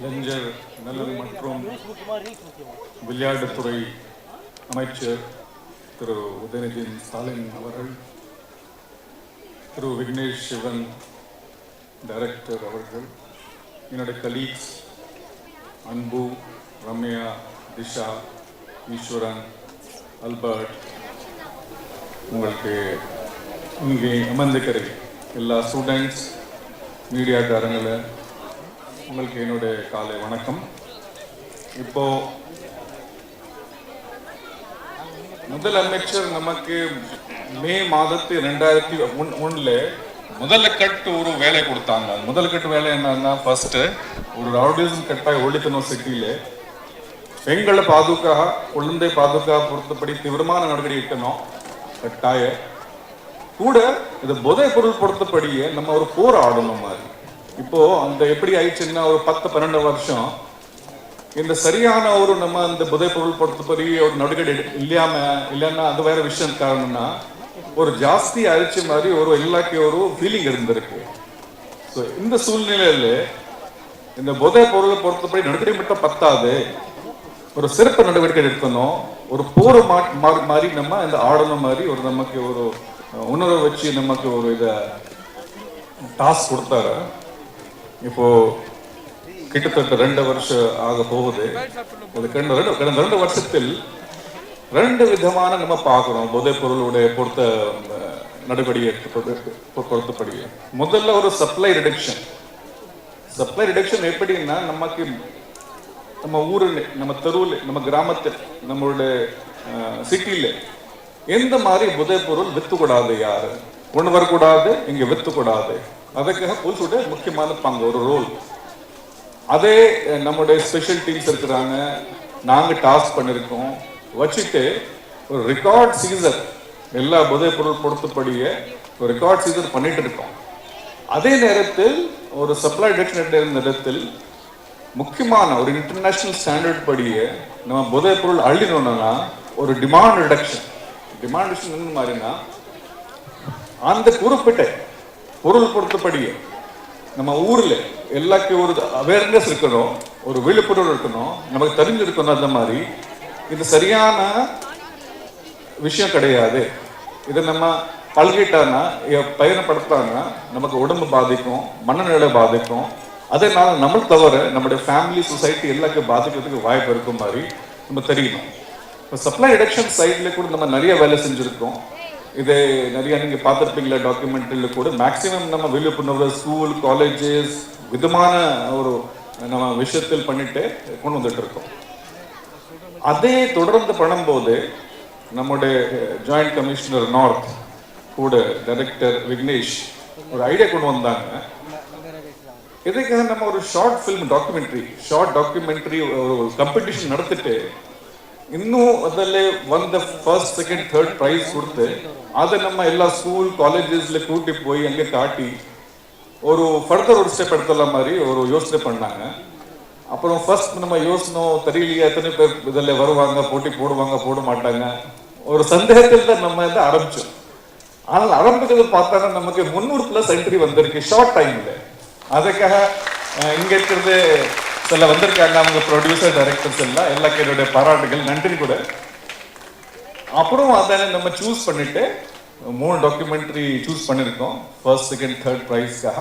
இளைஞர் நலன் மற்றும் விளையாட்டுத்துறை அமைச்சர் திரு உதயநிதி ஸ்டாலின் அவர்கள், திரு விக்னேஷ் சிவன் டைரக்டர் அவர்கள், என்னுடைய கலீக்ஸ் அன்பு, ரம்யா, திஷா, ஈஸ்வரன், அல்பர்ட், உங்களுக்கு இங்கே அமர்ந்திருக்கிற எல்லா ஸ்டூடெண்ட்ஸ், மீடியாக்காரங்களை உங்களுக்கு என்னுடைய காலை வணக்கம். இப்போ முதலமைச்சர் நமக்கு மே மாதத்து 2001 முதல்ல கட்டு ஒரு வேலை கொடுத்தாங்க. முதல் கட்டு வேலை என்னன்னா, ஃபர்ஸ்ட் ஒரு ரவுடிசம் கட்டாய் ஒழிக்கணும் சிட்டியில. பெண்களை பாதுகா, குழந்தை பாதுகா பொறுத்தபடி தீவிரமான நடவடிக்கை எடுக்கணும் கட்டாய. கூட இது போதை பொருள் பொறுத்தபடியே நம்ம ஒரு போர் ஆடணும் மாதிரி. இப்போ அந்த எப்படி ஆயிடுச்சுன்னா, ஒரு 10-12 வருஷம் இந்த சரியான ஒரு நம்ம அந்த போதை பொருள் பொறுத்தபடி ஒரு நடவடிக்கை இல்லைன்னா அது வேற விஷயம். காரணம்னா ஒரு ஜாஸ்தி ஆயிடுச்சு மாதிரி ஒரு எல்லாருக்கும் ஒரு ஃபீலிங் இருந்திருக்கு. ஸோ இந்த சூழ்நிலையில இந்த போதை பொருளை பொறுத்தபடி நடவடிக்கை மட்டும் பத்தாது, ஒரு சிறப்பு நடவடிக்கை எடுக்கணும். ஒரு போர் மாதிரி நம்ம இந்த ஆடணும் மாதிரி ஒரு நமக்கு ஒரு உணர்வை வச்சு நமக்கு ஒரு இதை டாஸ்க் கொடுத்தாரு. இப்போ கிட்டத்தட்ட 2 வருஷம் ஆக போகுது. கடந்த 2 வருஷத்தில் 2 விதமான நம்ம பார்க்கிறோம் போதைப் பொருளுடைய நடவடிக்கை பொறுத்தபடி. முதல்ல ஒரு சப்ளை ரிடக்ஷன் எப்படின்னா, நமக்கு நம்ம ஊரில், நம்ம தெருவில், நம்ம கிராமத்தில், நம்மளுடைய சிட்டியில எந்த மாதிரி போதைப் பொருள் வித்துக்கூடாது, யாரு கொண்டு வரக்கூடாது, இங்க வித்துக்கூடாது. அதுக்காக போலீஸோட முக்கியமான பங்கு, ஒரு ரோல். அதே நம்முடைய ஸ்பெஷல் டீம்ஸ் இருக்கிறாங்க, நாங்க டாஸ்க் பண்ணிருக்கோம் வச்சுட்டு ஒரு ரெக்கார்ட் சீசர், எல்லா போதைப் பொருள் பொறுத்தபடியே ஒரு ரெக்கார்ட் சீசர் பண்ணிட்டு இருக்கோம். அதே நேரத்தில் ஒரு சப்ளை ரிடக்ஷன் நேரத்தில் முக்கியமான ஒரு இன்டர்நேஷனல் ஸ்டாண்டர்ட் படியே நம்ம போதைப் பொருள் அள்ளினோம்னா ஒரு டிமாண்ட் ரிடக்ஷன் என்ன மாதிரினா, அந்த குறிப்பிட்ட பொருள் பொறுத்தபடியே நம்ம ஊர்ல எல்லாருக்கும் ஒரு அவேர்னஸ் இருக்கணும், ஒரு விழிப்புணர்வு இருக்கணும், நமக்கு தெரிஞ்சிருக்கணும். அந்த மாதிரி இது சரியான விஷயம் கிடையாது. இதை நம்ம பழகிட்டானா, பயணப்படுத்தானா நமக்கு உடம்பு பாதிக்கும், மனநிலை பாதிக்கும். அதனால நம்ம தவிர நம்முடைய ஃபேமிலி, சொசைட்டி எல்லாருக்கும் பாதிக்கிறதுக்கு வாய்ப்பு இருக்கும் மாதிரி நம்ம தெரியணும். இப்போ சப்ளை ரிடக்ஷன் சைட்ல கூட நம்ம நிறைய வேலை செஞ்சுருக்கோம். இது நிறைய நீங்க பார்த்துருப்பீங்களா டாக்குமெண்ட்ரியில கூட. மேக்சிமம் நம்ம விழிப்புணர்வு ஸ்கூல், காலேஜஸ் விதமான ஒரு நம்ம விஷயத்தில் பண்ணிட்டு கொண்டு வந்துட்டு இருக்கோம். அதே தொடர்ந்து பண்ணும்போது நம்முடைய ஜாயிண்ட் கமிஷனர் நார்த் கூட டைரக்டர் விக்னேஷ் ஒரு ஐடியா கொண்டு வந்தாங்க. இதுக்காக நம்ம ஒரு ஷார்ட் டாக்குமெண்ட்ரி ஒரு காம்படிஷன் நடத்திட்டு, இன்னும் அதில் வந்த ஃபர்ஸ்ட், செகண்ட், தேர்ட் ப்ரைஸ் கொடுத்து அதை நம்ம எல்லா ஸ்கூல், காலேஜஸ்ல கூட்டி போய் அங்கே காட்டி ஒரு ஃபர்தர் ஒரு ஸ்டெப் எடுத்துலாம் மாதிரி ஒரு யோசனை பண்ணாங்க. அப்புறம் ஃபர்ஸ்ட் நம்ம யோசனை தெரியலையா, எத்தனை பேர் இதில் வருவாங்க, போட்டி போடுவாங்க, போட மாட்டாங்க, ஒரு சந்தேகத்தில் தான் நம்ம இதை ஆரம்பிச்சோம். ஆனால் ஆரம்பிக்கிறது பார்த்தா நமக்கு 300+ என்ட்ரி வந்திருக்கு ஷார்ட் டைம்ல. அதுக்காக இங்க இருக்கிறது சில வந்திருக்காங்க, அவங்க ப்ரொடியூசர், டைரக்டர்ஸ் எல்லாம் எல்லாருக்கும் என்னுடைய பாராட்டுகள், நன்றி கூட. அப்புறம் அதை நம்ம சூஸ் பண்ணிட்டு 3 டாக்குமெண்ட்ரி சூஸ் பண்ணியிருக்கோம் ஃபர்ஸ்ட், செகண்ட், தேர்ட் ப்ரைஸ்க்காக.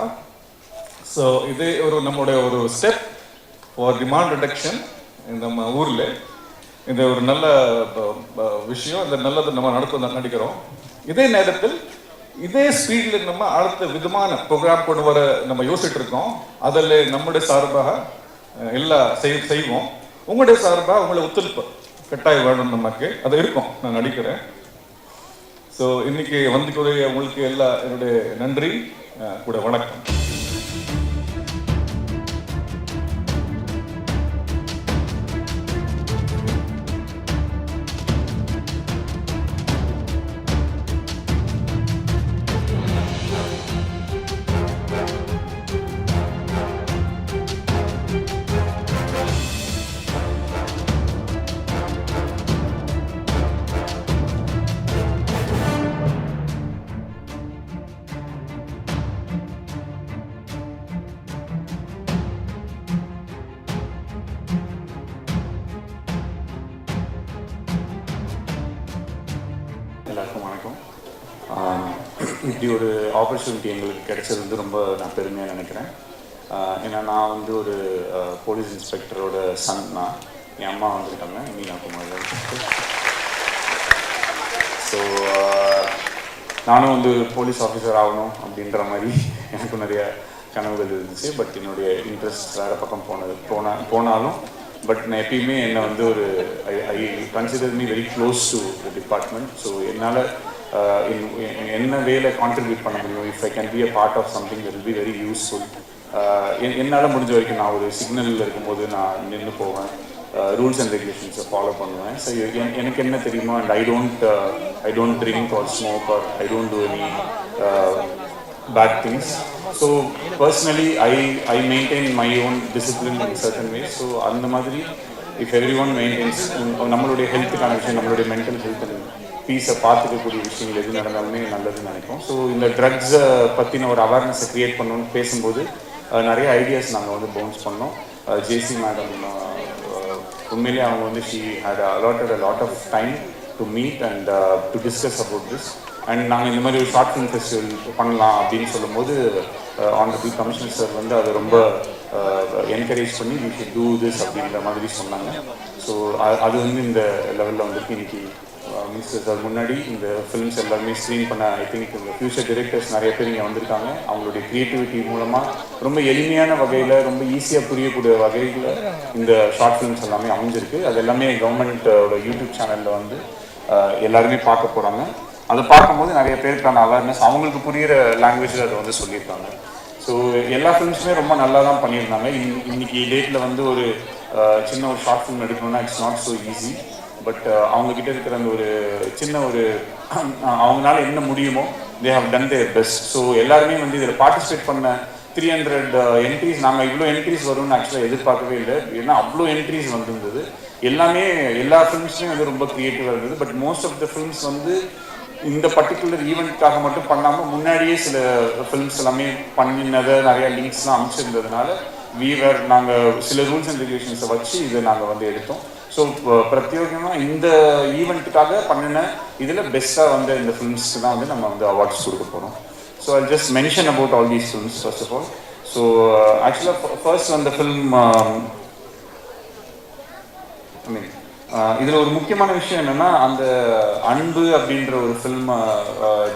ஸோ இது ஒரு நம்மளுடைய ஒரு ஸ்டெப் ஃபார் டிமாண்ட் ரிடக்ஷன் நம்ம ஊரில். இது ஒரு நல்ல விஷயம், இந்த நல்லது நம்ம நடிக்கிறோம். இதே நேரத்தில் இதே ஸ்பீடில் நம்ம அடுத்த விதமான ப்ரோக்ராம் கொண்டு வர நம்ம யோசிச்சுட்டு இருக்கோம். அதில் நம்முடைய சார்பாக எல்லாம் செய்வோம். உங்களுடைய சார்பாக உங்களை ஒத்துழைப்பு கட்டாயம் வேணும், நமக்கு அது இருக்கும், நான் நடிக்கிறேன். ஸோ இன்னைக்கு வந்துக்கூடிய உங்களுக்கு எல்லாம் என்னுடைய நன்றி கூட, வணக்கம். இப்படி ஒரு ஆப்பர்ச்சுனிட்டி எங்களுக்கு கிடைச்சது வந்து ரொம்ப நான் பெருமையாக நினைக்கிறேன். ஏன்னா நான் வந்து ஒரு போலீஸ் இன்ஸ்பெக்டரோட சன். நான் என் அம்மா வந்திருக்காங்க மீனா குமார். ஸோ நானும் வந்து போலீஸ் ஆஃபீஸர் ஆகணும் அப்படின்ற மாதிரி எனக்கும் நிறைய கனவுகள் இருந்துச்சு. பட் என்னுடைய இன்ட்ரெஸ்ட் வேறு பக்கம் போனாலும் பட் நான் எப்பயுமே என்னை வந்து ஒரு I consider me very close to the department. So என்னால் என்ன வேலை கான்ட்ரிபியூட் பண்ண முடியும், if I can be a part of something will be very useful. என்னால் முடிஞ்ச வரைக்கும் நான் ஒரு சிக்னலில் இருக்கும்போது நான் நின்று போவேன், ரூல்ஸ் அண்ட் ரெகுலேஷன்ஸை ஃபாலோ பண்ணுவேன். ஸோ எனக்கு என்ன தெரியுமோ, and I don't drink or smoke or I don't do any bad things. So personally I maintain my own discipline in certain ways. So அந்த மாதிரி if everyone maintains நம்மளுடைய ஹெல்த்துக்கான விஷயம், நம்மளுடைய மென்டல் ஹெல்த் அண்ட் பீஸை பார்த்துக்கக்கூடிய விஷயங்கள் எது நடந்தாலுமே நல்லதுன்னு நினைப்போம். ஸோ இந்த ட்ரக்ஸை பற்றின ஒரு அவேர்னஸை க்ரியேட் பண்ணணும்னு பேசும்போது நிறைய ஐடியாஸ் நாங்கள் வந்து பவுன்ஸ் பண்ணோம். ஜேசி மேடம் உண்மையிலே அவங்க வந்து she had allotted a lot of time to meet and to discuss about this. And நாங்கள் இந்த மாதிரி ஒரு ஷார்ட் ஃபிலிம் ஃபெஸ்டிவல் பண்ணலாம் அப்படின்னு சொல்லும்போது ஆனரபிள் கமிஷனர் சார் வந்து அதை ரொம்ப என்கரேஜ் பண்ணி வி ஷுட் டூ திஸ் அப்படின்ற மாதிரி சொன்னாங்க. ஸோ அது வந்து இந்த லெவலில் வந்துட்டு இன்னைக்கு மினிஸ்டர் சார் முன்னாடி இந்த ஃபிலிம்ஸ் எல்லாருமே ஸ்க்ரீன் பண்ண ஐ திங்க் இந்த ஃபியூச்சர் டிரெக்டர்ஸ் நிறைய பேர் இங்கே வந்திருக்காங்க. அவங்களுடைய க்ரியேட்டிவிட்டி மூலமாக ரொம்ப எளிமையான வகையில் ரொம்ப ஈஸியாக புரியக்கூடிய வகையில் இந்த ஷார்ட் ஃபிலிம்ஸ் எல்லாமே அமைஞ்சிருக்கு. அது எல்லாமே கவர்மெண்ட்டோட யூடியூப் சேனலில் வந்து எல்லாருமே பார்க்க போகிறாங்க. அதை பார்க்கும்போது நிறைய பேருக்கான அவேர்னஸ் அவங்களுக்கு புரிகிற லாங்குவேஜில் அதை வந்து சொல்லியிருக்காங்க. ஸோ எல்லா ஃபிலிம்ஸுமே ரொம்ப நல்லா தான் பண்ணியிருந்தாங்க. இன்னைக்கு டேட்டில் வந்து ஒரு சின்ன ஒரு ஷார்ட் ஃபிலிம் எடுக்கணும்னா it's not so easy. But அவங்கக்கிட்ட இருக்கிற அந்த ஒரு சின்ன ஒரு அவங்களால என்ன முடியுமோ they have done their best. So எல்லாருமே வந்து இதில் பார்ட்டிசிபேட் பண்ண 300 என்ட்ரிஸ், நாங்கள் இவ்வளோ என்ட்ரிஸ் வரும்னு ஆக்சுவலாக எதிர்பார்க்கவே இல்லை. ஏன்னா அவ்வளோ என்ட்ரிஸ் வந்துருந்தது. எல்லா ஃபிலிம்ஸுமே வந்து ரொம்ப க்ரியேட்டிவாக இருந்தது. But most of the films வந்து இந்த பர்டிகுலர் ஈவெண்ட்டுக்காக மட்டும் பண்ணாமல் முன்னாடியே சில ஃபிலிம்ஸ் எல்லாமே பண்ணினதை நிறையா லிங்க்ஸ்லாம் அமைச்சிருந்ததுனால நாங்கள் சில ரூல்ஸ் அண்ட் ரெகுலேஷன்ஸை வச்சு இதை நாங்கள் வந்து எடுத்தோம். ஸோ பிரத்யேகமாக இந்த ஈவெண்ட்டுக்காக பண்ணின இதில் பெஸ்ட்டாக வந்து இந்த ஃபிலிம்ஸ்க்கு தான் வந்து நம்ம வந்து அவார்ட்ஸ் கொடுக்க போகிறோம். So I just mention about all these films first of all. So ஆக்சுவலாக ஃபர்ஸ்ட் அந்த ஃபிலிம் ஐ மீன் இதில் ஒரு முக்கியமான விஷயம் என்னென்னா, அந்த அன்பு அப்படின்ற ஒரு ஃபில்மை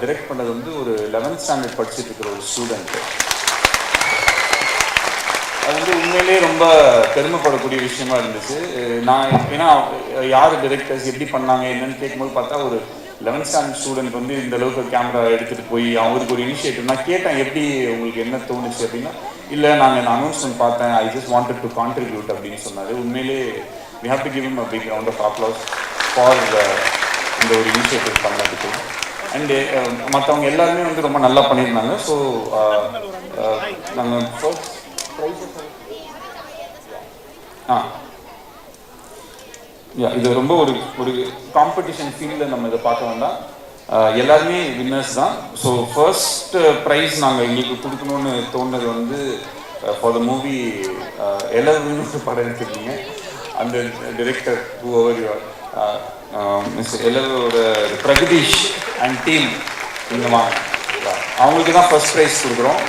டிரெக்ட் பண்ணது வந்து ஒரு 11th ஸ்டாண்டர்ட் படிச்சுட்டு இருக்கிற ஒரு ஸ்டூடெண்ட்டு. அது வந்து உண்மையிலே ரொம்ப பெருமைப்படக்கூடிய விஷயமா இருந்துச்சு. நான் ஏன்னா யார் டிரெக்டர்ஸ் எப்படி பண்ணாங்க என்னன்னு கேட்கும்போது பார்த்தா ஒரு 11th ஸ்டாண்டர்ட் ஸ்டூடெண்ட் வந்து இந்த அளவுக்கு கேமரா எடுத்துகிட்டு போய் அவருக்கு ஒரு இனிஷியேட்டிவ். நான் கேட்டேன் எப்படி உங்களுக்கு என்ன தோணுச்சு அப்படின்னா, இல்லை நாங்கள் அனௌன்ஸ்மெண்ட் பார்த்தேன், I just wanted to contribute அப்படின்னு சொன்னார். உண்மையிலே we have to give him a big round of applause for இந்த ஒரு இனிஷியேட்டிவ் பண்ணதுக்கு. அண்டு மற்றவங்க எல்லாருமே வந்து ரொம்ப நல்லா பண்ணியிருந்தாங்க. ஸோ நாங்கள் ஃபர்ஸ்ட் இது ரொம்ப ஒரு காம்படிஷன் ஃபீல்டில் நம்ம இதை பார்க்க வேண்டாம். எல்லாருமே வின்னர்ஸ் தான். ஸோ ஃபர்ஸ்ட் ப்ரைஸ் நாங்கள் எங்களுக்கு கொடுக்கணும்னு தோணுது வந்து ஃபார் த மூவி எலவுன்னு படம் எடுத்துருக்கீங்க. அந்த டிரெக்டர் மிஸ் எல்லோட பிரகதீஷ் அண்ட் டீம் இந்த மாதிரி அவங்களுக்கு தான் ஃபர்ஸ்ட் ப்ரைஸ் கொடுக்குறோம்.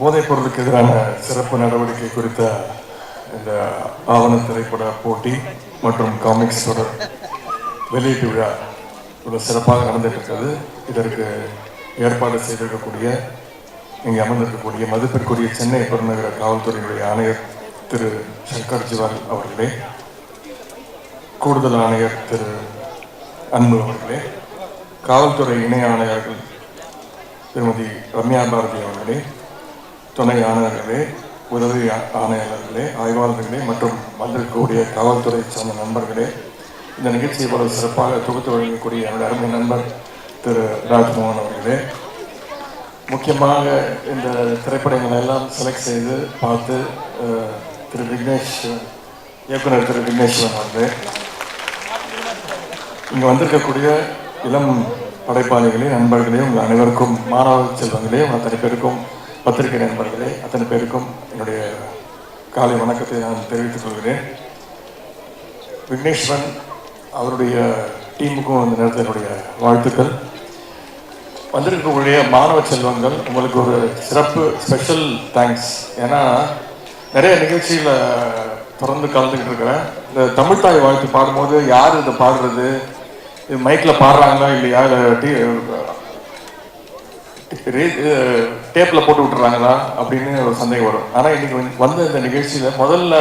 போதைப் பொருளுக்கு எதிரான சிறப்பு நடவடிக்கை குறித்த இந்த ஆவண திரைப்பட போட்டி மற்றும் காமிக்ஸ் தொடர் வெளியீட்டு விழா இவ்வளோ சிறப்பாக நடந்துட்டு இருக்கிறது. இதற்கு ஏற்பாடு செய்திருக்கக்கூடிய இங்கே அமர்ந்திருக்கக்கூடிய மதிப்பிற்குரிய சென்னை பெருநகர காவல்துறையினுடைய ஆணையர் திரு சங்கர் ஜிவால் அவர்களே, கூடுதல் ஆணையர் திரு அன்பு அவர்களே, காவல்துறை இணை ஆணையர்கள் திருமதி ரம்யா பாரதி அவர்களே, துணை ஆணையர்களே, உதவி ஆணையாளர்களே, ஆய்வாளர்களே மற்றும் வந்திருக்கக்கூடிய காவல்துறை சார்ந்த நண்பர்களே, இந்த நிகழ்ச்சியை இவ்வளவு சிறப்பாக தொகுத்து வழங்கக்கூடிய என்னுடைய அருமை நண்பர் திரு ராஜ்மோகன் அவர்களே, முக்கியமாக இந்த திரைப்படங்களை எல்லாம் செலக்ட் செய்து பார்த்து திரு விக்னேஷ், இயக்குனர் திரு விக்னேஸ்வரன் அவர்களே, இங்கே வந்திருக்கக்கூடிய இளம் படைப்பாளிகளே, நண்பர்களே, உங்கள் அனைவருக்கும், மாணவ செல்வங்களே, அத்தனை பேருக்கும், பத்திரிகை நண்பர்களே, அத்தனை பேருக்கும் என்னுடைய காலை வணக்கத்தை நான் தெரிவித்துக் கொள்கிறேன். விக்னேஸ்வரன் அவருடைய டீமுக்கும் இந்த நேரத்தில் என்னுடைய வாழ்த்துக்கள். வந்திருக்கக்கூடிய மாணவ செல்வங்கள், உங்களுக்கு ஒரு சிறப்பு ஸ்பெஷல் தேங்க்ஸ். ஏன்னா நிறைய நிகழ்ச்சியில் தொடர்ந்து கலந்துக்கிட்டு இருக்கிறேன். இந்த தமிழ்தாய் வாழ்த்து பாடும்போது யார் இதை பாடுறது, இது மைக்கில் பாடுறாங்களா இல்லையா, டேப்பில் போட்டு விட்டுறாங்களா அப்படின்னு ஒரு சந்தேகம் வரும். ஆனால் இன்னைக்கு வந்த இந்த நிகழ்ச்சியில் முதல்ல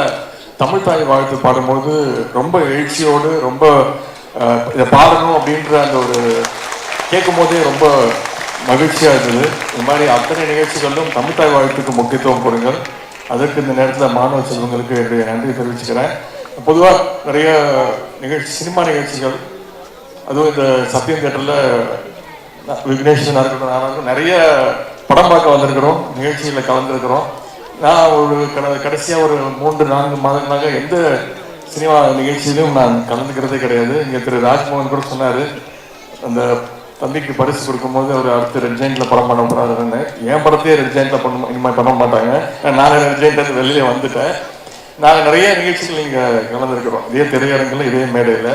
தமிழ்தாய் வாழ்த்து பாடும்போது ரொம்ப எழுச்சியோடு, ரொம்ப இதை பாடணும் அப்படின்ற அந்த ஒரு கேட்கும் போதே ரொம்ப மகிழ்ச்சியாக இருந்தது. இது மாதிரி அத்தனை நிகழ்ச்சிகளிலும் தமிழ்தாய் வாழ்த்துக்கு முக்கியத்துவம் கொடுங்கள். அதற்கு இந்த நேரத்தில் மாணவ செல்வங்களுக்கு என்னுடைய நன்றி தெரிவிச்சுக்கிறேன். பொதுவாக நிறைய நிகழ்ச்சி, சினிமா நிகழ்ச்சிகள், அதுவும் இந்த சத்தியம் தியேட்டரில் விக்னேஸ்வரன் இருக்கட்டும், நிறைய படம் பார்க்க வந்திருக்கிறோம், நிகழ்ச்சியில் கலந்துருக்கிறோம். நான் ஒரு கடைசியாக ஒரு 3-4 மாதங்களாக எந்த சினிமா நிகழ்ச்சியிலும் நான் கலந்துக்கிறதே கிடையாது. இங்கே திரு ராஜ்மோகன் கூட சொன்னார், அந்த தம்பிக்கு பரிசு கொடுக்கும்போது அவர் அடுத்து ரெட் ஜெயிண்டில் படம் பண்ண போகிறாருன்னு. என் படத்தையே ரெட் ஜெயிண்டில் இனிமேல் பண்ண மாட்டாங்க. நான் ரெட் ஜெயின்ட்டு வெளியே வந்துட்டேன். நாங்கள் நிறைய நிகழ்ச்சிகள் இங்கே கலந்துருக்கிறோம், இதே திரையரங்கில், இதே மேடையில்.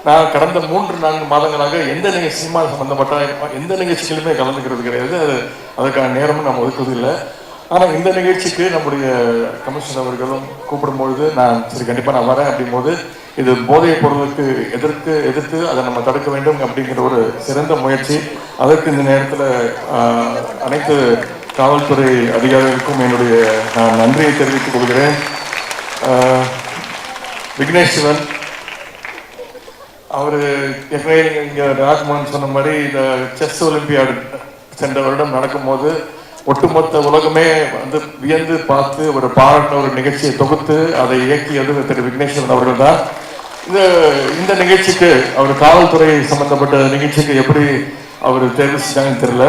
நான் கடந்த 3-4 மாதங்களாக எந்த சினிமா சம்பந்தப்பட்ட எந்த நிகழ்ச்சிகளுமே கலந்துக்கிறது கிடையாது. அதுக்கான நேரமும் நம்ம ஒதுக்குவது இல்லை. ஆனால் இந்த நிகழ்ச்சிக்கு நம்முடைய கமிஷனர் அவர்களும் கூப்பிடும்பொழுது நான் சரி கண்டிப்பாக நான் வரேன் அப்படிங்கும்போது, இது போதைப் பொருளுக்கு எதிர்த்து அதை நம்ம தடுக்க வேண்டும் அப்படிங்கிற ஒரு சிறந்த முயற்சி. அதற்கு இந்த நேரத்தில் அனைத்து காவல்துறை அதிகாரிகளுக்கும் என்னுடைய நான் நன்றியை தெரிவித்துக் கொள்கிறேன். விக்னேஸ்வரன் அவர் ஏற்கனவே இங்கே ராஜ்மோகன் சொன்ன மாதிரி இந்த செஸ் ஒலிம்பியாடு சென்ற வருடம் நடக்கும்போது ஒட்டுமொத்த உலகமே வந்து வியந்து பார்த்து ஒரு பாராட்டின ஒரு நிகழ்ச்சியை தொகுத்து அதை இயக்கியது திரு விக்னேஸ்வரன் அவர்கள் தான். இந்த நிகழ்ச்சிக்கு அவர் காவல்துறை சம்பந்தப்பட்ட நிகழ்ச்சிக்கு எப்படி அவர் தேர்வு செஞ்சாங்கன்னு தெரியல.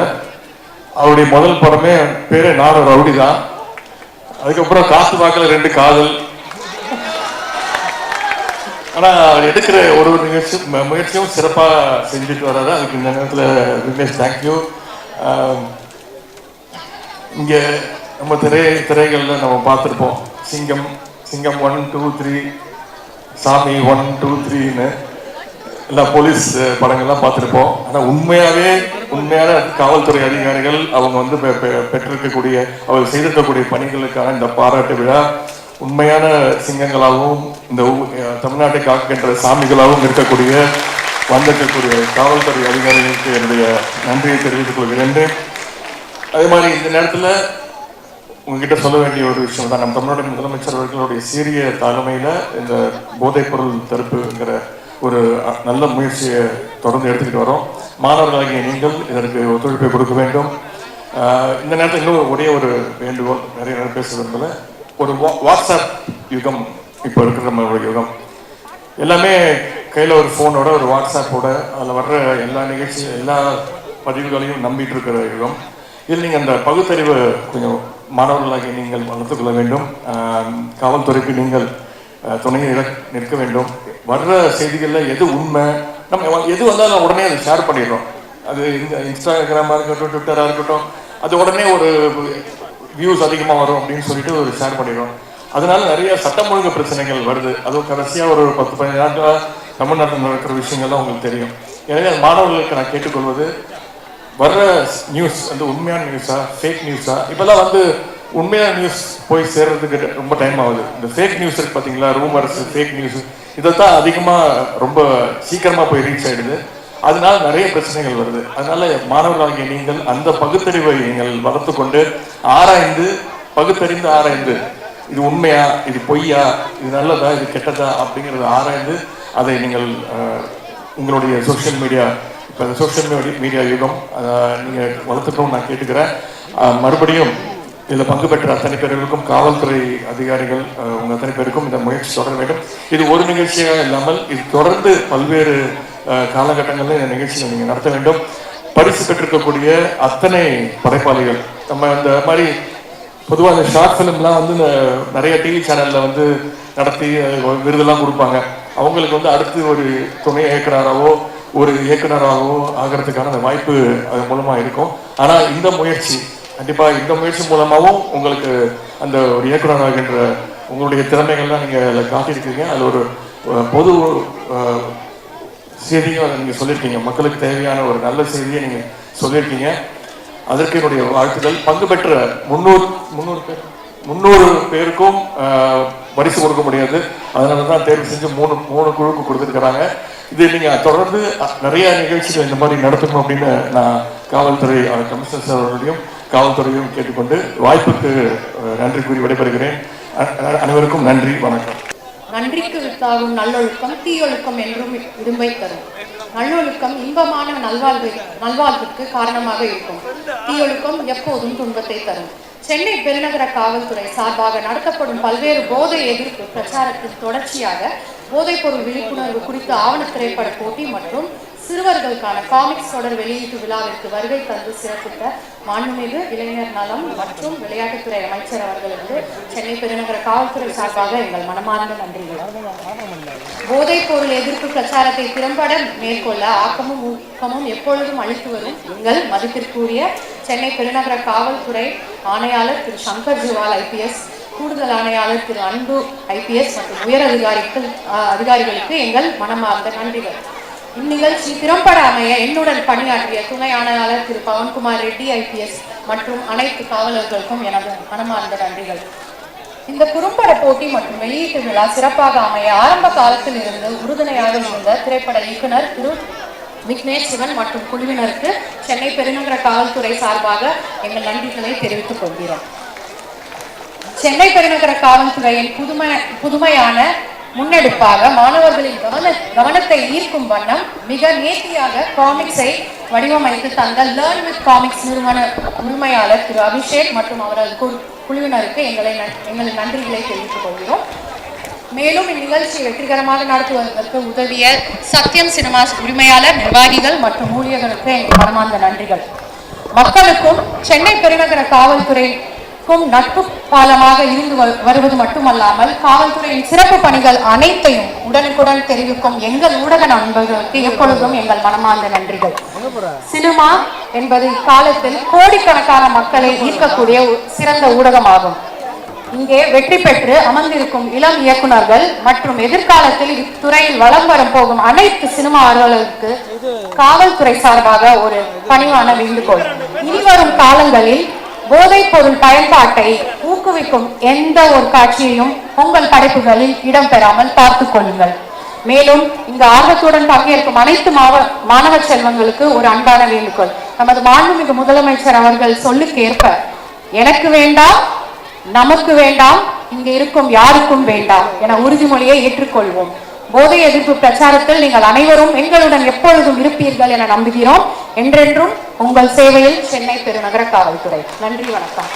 அவருடைய முதல் படமே பேரு நானும் ரவுடி தான். அதுக்கப்புறம் காத்து வாக்கில் 2 காதல். ஆனால் அவர் எடுக்கிற ஒரு முயற்சியும் சிறப்பாக செஞ்சுட்டு வர்றாரு. அதுக்கு இந்த நேரத்தில் விக்னேஷ் தேங்க்யூ. இங்கே நம்ம திரைகளில் நம்ம பார்த்துருப்போம், சிங்கம் 1, 2, 3, சாமி 1, 2, 3ன்னு எல்லா போலீஸ் படங்கள்லாம் பார்த்துருப்போம். ஆனால் உண்மையான காவல்துறை அதிகாரிகள் அவங்க வந்து பெற்றிருக்கக்கூடிய, அவர் செய்திருக்கக்கூடிய பணிகளுக்கான இந்த பாராட்டு விழா உண்மையான சிங்கங்களாகவும் இந்த தமிழ்நாட்டை காக்கின்ற சாமிகளாகவும் வந்திருக்கக்கூடிய காவல்துறை அதிகாரிகளுக்கு என்னுடைய நன்றியை தெரிவித்துக் கொள்கிறேன். அதே மாதிரி இந்த நேரத்தில் உங்ககிட்ட சொல்ல வேண்டிய ஒரு விஷயம் தான், நம்ம தமிழ்நாடு முதலமைச்சர் அவர்களுடைய சீரிய தலைமையில் இந்த போதைப் பொருள் தடுப்புங்கிற ஒரு நல்ல முயற்சியை தொடர்ந்து எடுத்துக்கிட்டு வரோம். மாணவர்களாகிய நீங்கள் இதற்கு ஒத்துழைப்பை கொடுக்க வேண்டும். இந்த நேரத்தில் இன்னும் ஒரே ஒரு வேண்டுகோள், நிறைய நேரம் பேச விரும்பல. ஒரு வாட்ஸ்அப் யுகம் இப்போ இருக்கிற நம்மளுடைய யுகம், எல்லாமே கையில் ஒரு ஃபோனோட ஒரு வாட்ஸ்அப்போட அதில் வர்ற எல்லா எல்லா பதிவுகளையும் நம்பிட்டு இருக்கிற யுகம். இதில் நீங்கள் அந்த பகுத்தறிவு கொஞ்சம் மாணவர்களாகி நீங்கள் வளர்த்து கொள்ள வேண்டும். காவல்துறைக்கு நீங்கள் துணையை நிற்க வேண்டும். வர்ற செய்திகளில் எது உண்மை, நம்ம எது வந்தாலும் உடனே அதை ஷேர் பண்ணிடுறோம். அது இன்ஸ்டாகிராமாக இருக்கட்டும், ட்விட்டராக இருக்கட்டும், அது உடனே ஒரு வியூஸ் அதிகமாக வரும் அப்படின்னு சொல்லிட்டு ஒரு ஷேர் பண்ணிடுறோம். அதனால நிறைய சட்டம் ஒழுங்கு பிரச்சனைகள் வருது. அதுவும் கடைசியாக ஒரு 10-15 நாட்களாக தமிழ்நாட்டில் நடக்கிற விஷயங்கள்லாம் உங்களுக்கு தெரியும். எனவே மாணவர்களுக்கு நான் கேட்டுக்கொள்வது, வர்ற நியூஸ் வந்து உண்மையான நியூஸா ஃபேக் நியூஸா? இப்போல்லாம் வந்து உண்மையான நியூஸ் போய் சேர்றதுக்கு ரொம்ப டைம் ஆகுது. இந்த ஃபேக் நியூஸ் இருக்கு பார்த்தீங்களா, ரூமர்ஸ், ஃபேக் நியூஸ், இதைத்தான் அதிகமாக ரொம்ப சீக்கிரமாக போய் ரீச் ஆகிடுது. அதனால நிறைய பிரச்சனைகள் வருது. அதனால மாணவர்களாகிய நீங்கள் அந்த பகுத்தறிவை நீங்கள் வளர்த்து கொண்டு ஆராய்ந்து, பகுத்தறிந்து ஆராய்ந்து, இது உண்மையா, இது பொய்யா, இது நல்லதா, இது கெட்டதா அப்படிங்கிறத ஆராய்ந்து அதை நீங்கள் உங்களுடைய சோஷியல் மீடியா, இப்போ சோஷியல் மீடியா யுகம், நீங்கள் வளர்த்துக்கணும்னு நான் கேட்டுக்கிறேன். மறுபடியும் இதில் பங்கு பெற்ற அத்தனை பேர்களுக்கும், காவல்துறை அதிகாரிகள் உங்கள் அத்தனை பேருக்கும் இந்த முயற்சி தொடர வேண்டும். இது ஒரு நிகழ்ச்சியாக இல்லாமல் இது தொடர்ந்து பல்வேறு காலகட்டங்களில் இந்த நிகழ்ச்சியை நீங்கள் நடத்த வேண்டும். பரிசு பெற்றிருக்கக்கூடிய அத்தனை படைப்பாளிகள், நம்ம இந்த மாதிரி பொதுவாக இந்த ஷார்ட் ஃபிலிம்லாம் வந்து நிறைய டிவி சேனலில் வந்து நடத்தி விருதெல்லாம் கொடுப்பாங்க. அவங்களுக்கு வந்து அடுத்து ஒரு துணை இயக்குனராகவோ ஒரு இயக்குனராகவோ ஆகிறதுக்கான அந்த வாய்ப்பு அது மூலமாக இருக்கும். ஆனால் இந்த முயற்சி கண்டிப்பாக, இந்த முயற்சி மூலமாகவும் உங்களுக்கு அந்த ஒரு இயக்குனராகின்ற உங்களுடைய திறமைகள்லாம் நீங்கள் அதில் காட்டியிருக்கீங்க. அதில் ஒரு பொது செய்தியும் அதை நீங்கள் சொல்லியிருக்கீங்க. மக்களுக்கு தேவையான ஒரு நல்ல செய்தியை நீங்கள் சொல்லியிருக்கீங்க. அதற்கு என்னுடைய வாழ்த்துக்கள். பங்கு பெற்ற 300 பேருக்கும் பரிசு கொடுக்க முடியாது. அதனால தான் தேர்வு செஞ்சு 3 குழுக்கு கொடுத்துருக்குறாங்க. இது நீங்கள் தொடர்ந்து நிறைய நிகழ்ச்சிகள் இந்த மாதிரி நடத்தணும் அப்படின்னு நான் காவல்துறை கமிஷனர் சார் அவர்களையும் காவல்துறையும் கேட்டுக்கொண்டு வாய்ப்புக்கு நன்றி கூறி விடைபெறுகிறேன். அனைவருக்கும் நன்றி, வணக்கம். நன்றிக்கு வித்தாகும் நல்லொழுக்கம் தீயொழுக்கம் என்றும் இடும்பை தரும். நல்லொழுக்கம் இன்பமான நல்வாழ்வுக்கு காரணமாக இருக்கும். தீயொழுக்கம் எப்போதும் துன்பத்தை தரும். சென்னை பெருநகர காவல்துறை சார்பாக நடத்தப்படும் பல்வேறு போதை எதிர்ப்பு பிரச்சாரத்தின் தொடர்ச்சியாக போதைப் பொருள் விழிப்புணர்வு குறித்த ஆவண திரைப்பட போட்டி மற்றும் சிறுவர்களுக்கான காமிக்ஸ் தொடர் வெளியீட்டு விழாவிற்கு வருகை தந்து சிறப்பித்த மாண்புமிகு இளைஞர் நலம் மற்றும் விளையாட்டுத்துறை அமைச்சர் அவர்களுக்கு சென்னை பெருநகர காவல்துறை சார்பாக எங்கள் மனமார்ந்த நன்றிகள். போதைப் பொருள் எதிர்ப்பு பிரச்சாரத்தை திறம்பட மேற்கொள்ள ஆக்கமும் ஊக்கமும் எப்பொழுதும் அளித்து வரும் எங்கள் மதிப்பிற்குரிய சென்னை பெருநகர காவல்துறை ஆணையாளர் திரு சங்கர் ஜுவால் IPS, கூடுதல் ஆணையாளர் திரு அன்பு IPS மற்றும் உயர் அதிகாரிகளுக்கு எங்கள் மனமார்ந்த நன்றிகள். இந்நிகழ்ச்சி திறம்பட அமைய என்னுடன் பணியாற்றிய துணை ஆணையாளர் திரு பவன்குமார் ரெட்டி IPS மற்றும் அனைத்து காவலர்களுக்கும் எனது மனமார்ந்த நன்றிகள். இந்த குறும்பட போட்டி மற்றும் வெளியீட்டு விழா சிறப்பாக அமைய ஆரம்ப காலத்தில் இருந்து உறுதுணையாக இருந்த திரைப்பட இயக்குனர் திரு விக்னேஷ் சிவன் மற்றும் குழுவினருக்கு சென்னை பெருநகர காவல்துறை சார்பாக எங்கள் நன்றிகளை தெரிவித்துக் கொள்கிறோம். சென்னை பெருநகர காவல்துறையின் புதுமையான முன்னெடுப்பாக மாணவர்களின் கவனத்தை ஈர்க்கும் வண்ணம் மிக நேர்த்தியாக காமிக்ஸை வடிவமைத்து தந்த லேர்ன் வித் காமிக்ஸ் நிறுவன உரிமையாளர் திரு அபிஷேக் மற்றும் அவரது குழுவினருக்கு எங்களின் நன்றிகளை தெரிவித்துக் கொள்கிறோம். மேலும் இந்நிகழ்ச்சியை வெற்றிகரமாக நடத்துவதற்கு உதவிய சத்யம் சினிமாஸ் உரிமையாளர், நிர்வாகிகள் மற்றும் ஊழியர்களுக்கு எங்கள் மனமார்ந்த நன்றிகள். மக்களுக்கும் சென்னை பெருநகர காவல்துறைக்கும் நட்பு பாலமாக இருந்து வருவது மட்டுமல்லாமல் காவல்துறையின் சிறப்பு பணிகள் அனைத்தையும் உடனுக்குடன் தெரிவிக்கும் எங்கள் ஊடக நண்பர்களுக்கு எப்பொழுதும் எங்கள் மனமார்ந்த நன்றிகள். சினிமா என்பது இக்காலத்தில் கோடிக்கணக்கான மக்களை ஈர்க்கக்கூடிய சிறந்த ஊடகமாகும். இங்கே வெற்றி பெற்று அமர்ந்திருக்கும் இளம் இயக்குநர்கள் மற்றும் எதிர்காலத்தில் இத்துறையில் வலம் வரும் போகும் அனைத்து சினிமா ஆர்வலர்களுக்கு காவல்துறை சார்பாக ஒரு பணிவான வேண்டுகோள். இனிவரும் காலங்களில் போதைப் பொருள் பயன்பாட்டை ஊக்குவிக்கும் எந்த ஒரு காட்சியையும் உங்கள் படைப்புகளில் இடம்பெறாமல் பார்த்துக் கொள்ளுங்கள். மேலும் இங்கு ஆர்வத்துடன் பங்கேற்கும் அனைத்து மாணவ செல்வங்களுக்கு ஒரு அன்பான வேண்டுகோள். நமது மாண்புமிகு முதலமைச்சர் அவர்கள் சொல்லுக்கேற்ப எனக்கு வேண்டாம், நமக்கு வேண்டாம், இங்கு இருக்கும் யாருக்கும் வேண்டாம் என உறுதிமொழியை ஏற்றுக்கொள்வோம். போதை எதிர்ப்பு பிரச்சாரத்தில் நீங்கள் அனைவரும் எங்களுடன் எப்பொழுதும் இருப்பீர்கள் என நம்புகிறோம். என்றென்றும் உங்கள் சேவையில் சென்னை பெருநகர காவல்துறை. நன்றி, வணக்கம்.